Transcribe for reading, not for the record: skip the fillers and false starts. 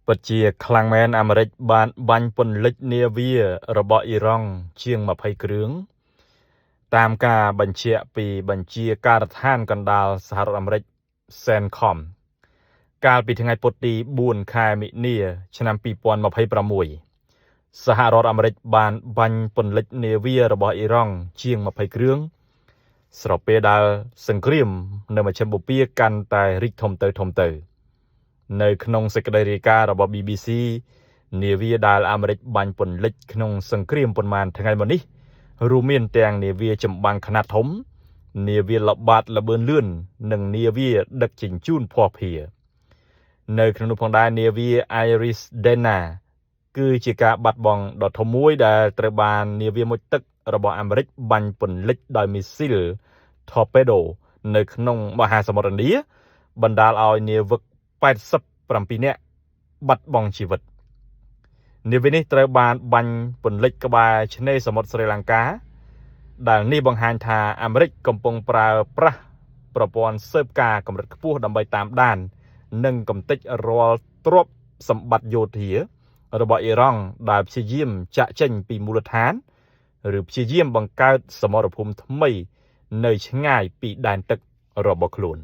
ពិតជាខ្លាំងមែនអាមេរិកបានបាញ់ពន្លិចនាវារបស់អ៊ីរ៉ង់ជាង20គ្រឿងតាមការបញ្ជាក់ពីបញ្ជាការដ្ឋានកណ្ដាលសហរដ្ឋអាមេរិក CENTCOM កាលពីថ្ងៃពុធទី4ខែមិនិនាឆ្នាំ2026សហរដ្ឋអាមេរិកបានបាញ់ពន្លិចនាវារបស់អ៊ីរ៉ង់ជាង20គ្រឿងស្របពេលដែលសង្គ្រាមនៅមជ្ឈិមបូព៌ាកាន់តែរីកធំទៅនៅក្នុងសេចក្តីរាយការណ៍របស់ BBC នាវាដែលអាមេរិកបាញ់ពន្លិចក្នុងសង្គ្រាមប៉ុន្មានថ្ងៃមុននេះរួមមានទាំងនាវាចម្បាំងខ្នាតធំនាវាល្បាតល្បឿនលឿននិងនាវាដឹកជញ្ជូនភស្តុភារនៅក្នុងនោះផងដែរនាវា Iris Dana គឺជាការបាត់បង់ដ៏ធំមួយដែលត្រូវបាននាវាមុជទឹករបស់អាមេរិកបាញ់ពន្លិចដោយមីស៊ីល Torpedo នៅក្នុងមហាសមុទ្រឥណ្ឌាបណ្ដាលឲ្យនាវិក87នាក់បាត់បង់ជីវិតនាវានេះត្រូវបានបាញ់ពន្លិចក្បែរឆ្នេរសមុទ្រស្រីលង្កាដែលនេះបង្ហាញថាអាមេរិកកំពុងប្រើប្រាស់ប្រព័ន្ធស៊ើបការណ៍កម្រិតខ្ពស់ដើម្បីតាមដាននិងកំទេចរាល់ទ្រព្យសម្បត្តិយោធារបស់អ៊ីរ៉ង់ដែលព្យាយាមចាក់ចេញពីមូលដ្ឋានឬព្យាយាមបង្កើតសមរភូមិថ្មីនៅឆ្ងាយពីដែនទឹករបស់ខ្លួន